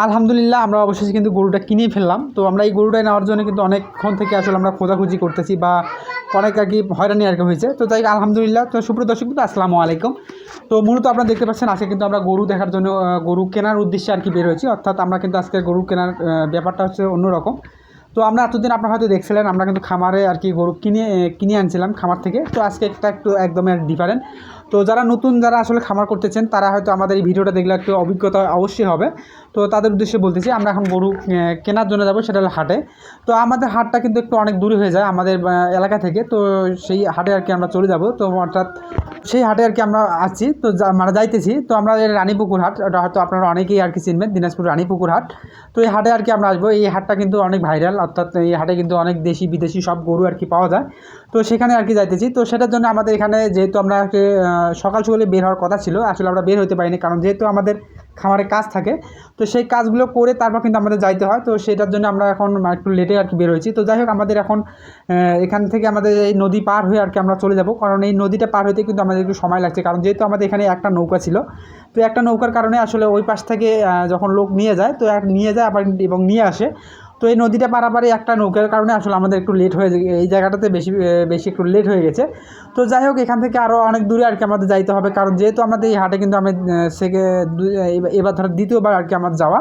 আলহামদুলিল্লাহ আমরা অবশেষে কিন্তু গরুটা কিনেই ফেললাম। তো আমরা এই গরুটা নেওয়ার জন্য কিন্তু অনেকক্ষণ থেকে আসলে আমরা খোঁজাখুঁজি করতেছি বা অনেক আর কি হয়রানি আর কি হয়েছে। তো তাই আলহামদুলিল্লাহ। তো সুপ্রিয় দর্শক কিন্তু আসসালামু আলাইকুম। তো মূলত আপনারা দেখতে পাচ্ছেন আজকে কিন্তু আমরা গরু দেখার জন্য গরু কেনার উদ্দেশ্যে আর কি বের হয়েছি। অর্থাৎ আমরা কিন্তু আজকে গরু কেনার ব্যাপারটা হচ্ছে অন্যরকম। তো আমরা এতদিন আপনারা হয়তো দেখছিলেন আমরা কিন্তু খামারে আর কি গরু কিনে আনছিলাম খামার থেকে। তো আজকে একটু একদমই ডিফারেন্ট। তো যারা আসলে খামার করতেছেন তারা হয়তো আমাদের এই ভিডিওটা দেখলে একটু অভিজ্ঞতা অবশ্যই হবে। তো তাদের উদ্দেশ্যে বলতেছি আমরা এখন গরু কেনার জন্য যাব, সেটা হলো হাটে। তো আমাদের হাটটা কিন্তু একটু অনেক দূরে হয়ে যায় আমাদের এলাকা থেকে। তো সেই হাটে আর কি আমরা চলে যাব। তো অর্থাৎ সেই হাটে আর কি আমরা আছি। তো মানে যাইতেছি। তো আমরা রানীপুকুর হাট, ওটা হয়তো আপনারা অনেকেই আর কি চিনবেন, দিনাজপুর রানীপুকুর হাট। তো এই হাটে আর কি আমরা আসবো। এই হাটটা কিন্তু অনেক ভাইরাল, অর্থাৎ এই হাটে কিন্তু অনেক দেশি বিদেশি সব গরু আর কি পাওয়া যায়। তো সেখানে আর কি যাইতেছি। তো সেটার জন্য আমাদের এখানে যেহেতু আমরা সকাল সকালে বের হওয়ার কথা ছিল, আসলে আমরা বের হতে পারিনি, কারণ যেহেতু আমাদের খামারে কাজ থাকে। তো সেই কাজগুলো করে তারপর কিন্তু আমাদের যাইতে হয়। তো সেটার জন্য আমরা এখন একটু লেটে আর কি বের হয়েছি। তো যাই হোক, আমাদের এখন এখান থেকে আমাদের এই নদী পার হয়ে আর কি আমরা চলে যাব, কারণ এই নদীটা পার হতে কিন্তু আমাদের একটু সময় লাগছে, কারণ যেহেতু আমাদের এখানে একটা নৌকা ছিল। তো একটা নৌকার কারণে আসলে ওই পাশ থেকে যখন লোক নিয়ে যায়, তো নিয়ে যায় আবার এবং নিয়ে আসে। তো এই নদীটা পারাপারে একটা নৌকার কারণে আসলে আমাদের একটু লেট হয়ে এই জায়গাটাতে বেশি একটু লেট হয়ে গেছে। তো যাই হোক, এখান থেকে আরও অনেক দূরে আর কি আমাদের যাইতে হবে, কারণ যেহেতু আমাদের এই হাটে কিন্তু আমি এবার ধরো দ্বিতীয়বার আর কি আমার যাওয়া।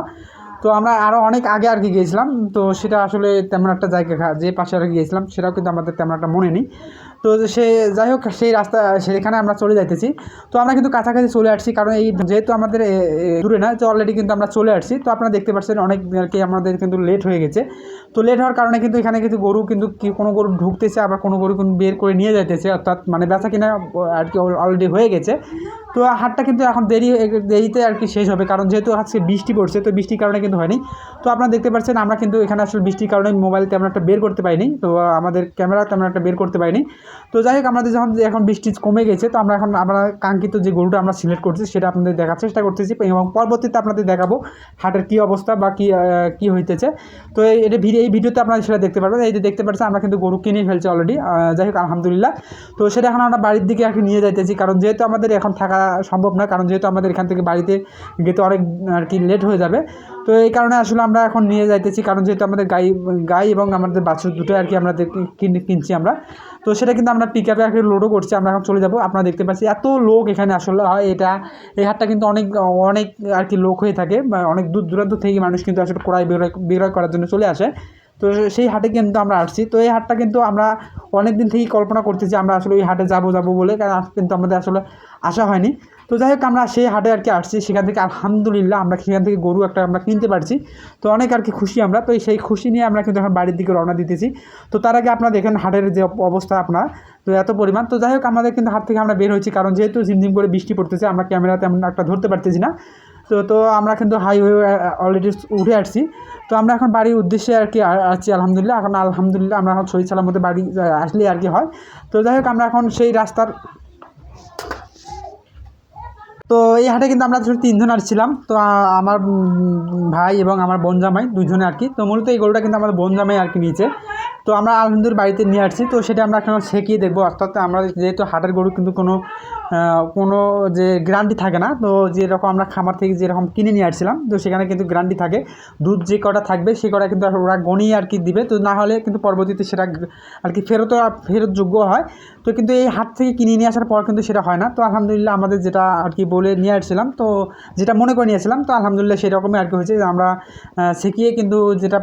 তো আমরা আরও অনেক আগে আর কি গিয়েছিলাম। তো সেটা আসলে তেমন একটা জায়গা যে পাশে আর গিয়েছিলাম সেটাও কিন্তু আমাদের তেমন একটা মনে নেই। তো যাই হোক, সেই রাস্তা সেখানে আমরা চলে যাইতেছি। তো আমরা কিন্তু কাছাকাছি চলে আসছি, কারণ এই যেহেতু আমাদের দূরে না, তো অলরেডি কিন্তু আমরা চলে আসছি। তো আপনারা দেখতে পাচ্ছেন অনেক আর কি আমাদের কিন্তু লেট হয়ে গেছে। তো লেট হওয়ার কারণে কিন্তু এখানে কিন্তু গরু কিন্তু কোনো গরু ঢুকতেছে, আবার কোনো গরু কিন্তু বের করে নিয়ে যাইতেছে, অর্থাৎ মানে বেচা কিনা আর কি অলরেডি হয়ে গেছে। তো হাটটা কিন্তু এখন দেরিতে আর কি শেষ হবে, কারণ যেহেতু আজকে বৃষ্টি পড়ছে, তো বৃষ্টির কারণে কিন্তু হয়নি। তো আপনারা দেখতে পাচ্ছেন আমরা কিন্তু এখানে আসলে বৃষ্টির কারণে মোবাইল তেমন একটা বের করতে পারিনি, তো আমাদের ক্যামেরা তেমন একটা বের করতে পারিনি। তো যাই হোক, আমাদের যখন এখন বৃষ্টি কমে গেছে, তো আমরা কাঙ্ক্ষিত যে গরুটা আমরা সিলেক্ট করছি সেটা আপনাদের দেখার চেষ্টা করতেছি, এবং পরবর্তীতে আপনাদের দেখাবো হাটের কী অবস্থা বা কী হইতেছে। তো এই ভিডিওতে আপনারা সেটা দেখতে পারবেন। এই যে দেখতে পাচ্ছেন আমরা কিন্তু গরু কিনে ফেলছি অলরেডি। যাই হোক, আলহামদুলিল্লাহ। তো সেটা এখন আমরা বাড়ির দিকে আর কি নিয়ে যাইতেছি, কারণ যেহেতু আমাদের এখন থাকা সম্ভব না, কারণ যেহেতু আমাদের এখান থেকে বাড়িতে যেতে অনেক আর কি লেট হয়ে যাবে। তো এই কারণে আসলে আমরা এখন নিয়ে যাইতেছি, কারণ যেহেতু আমাদের গাই এবং আমাদের বাছুর দুটো আর কি আমরা কিনছি আমরা। তো সেটা কিন্তু আমরা পিক আপে আর কি লোডও করছি। আমরা এখন চলে যাব। আপনারা দেখতে পাচ্ছি এত লোক এখানে আসলে হয়। এই হাটটা কিন্তু অনেক অনেক আর কি লোক হয়ে থাকে, অনেক দূর দূরান্ত থেকে মানুষ কিন্তু আসলে বিক্রয় করার জন্য চলে আসে। তো সেই হাটে কিন্তু আমরা আসছি। তো এই হাটটা কিন্তু আমরা অনেক দিন থেকেই কল্পনা করতেছি আমরা আসলে ওই হাটে যাবো বলে, কারণ কিন্তু আমাদের আসলে আসা হয়নি। তো যাই হোক, আমরা সেই হাটে আর কি আসছি। সেখান থেকে আলহামদুলিল্লাহ আমরা সেখান থেকে গরু একটা আমরা কিনতে পারছি। তো অনেক আর কি খুশি আমরা। তো সেই খুশি নিয়ে আমরা কিন্তু এখন বাড়ির দিকে রওনা দিতেছি। তো তার আগে আপনারা দেখেন হাটের যে অবস্থা আপনার, তো এত পরিমাণ। তো যাই হোক, আমাদের কিন্তু হাট থেকে আমরা বের হয়েছি, কারণ যেহেতু ঝিমঝিম করে বৃষ্টি পড়তেছে, আমরা ক্যামেরা তেমন একটা ধরতে পারতেছি না। তো আমরা কিন্তু হাইওয়ে অলরেডি উঠে আসছি। তো আমরা এখন বাড়ির উদ্দেশ্যে আর কি আসছি। আলহামদুলিল্লাহ আমরা এখন সহি সালামতে বাড়ি আসলেই আর কি হয়। তো যাই হোক, আমরা এখন সেই রাস্তার তো এই হাটে কিন্তু আমরা তিনজন আসছিলাম। তো আমার ভাই এবং আমার বোন জামাই দুজনে আর কি। তো মূলত এই গরুটা কিন্তু আমাদের বোন জামাই আর কি নিয়েছে। তো আমরা আলহামদুলিল্লাহ বাড়িতে নিয়ে আসছি। তো সেটা আমরা এখন ছেঁকিয়ে দেখবো। অর্থাৎ আমরা যেহেতু হাটের গরু কিন্তু কোনো যে গ্যারান্টি থাকে না। তো যেরকম আমরা খামার থেকে যেরকম কিনে নিয়ে আসছিলাম, তো সেখানে কিন্তু গ্যারান্টি থাকে। দুধ যে কটা থাকবে সে কটা কিন্তু ওরা গনিয়ে আর কি দিবে। তো না হলে কিন্তু পরবর্তীতে সেটা আর কি ফেরতযোগ্য হয়। তো কিন্তু এই হাট থেকে কিনে নিয়ে আসার পর কিন্তু সেটা হয় না। তো আলহামদুলিল্লাহ আমাদের যেটা আর কি বলে নিয়ে আসছিলাম, তো যেটা মনে করে নিয়েছিলাম, তো আলহামদুলিল্লাহ সেরকমই আর কি হয়েছে। আমরা ছেঁকিয়ে কিন্তু যেটা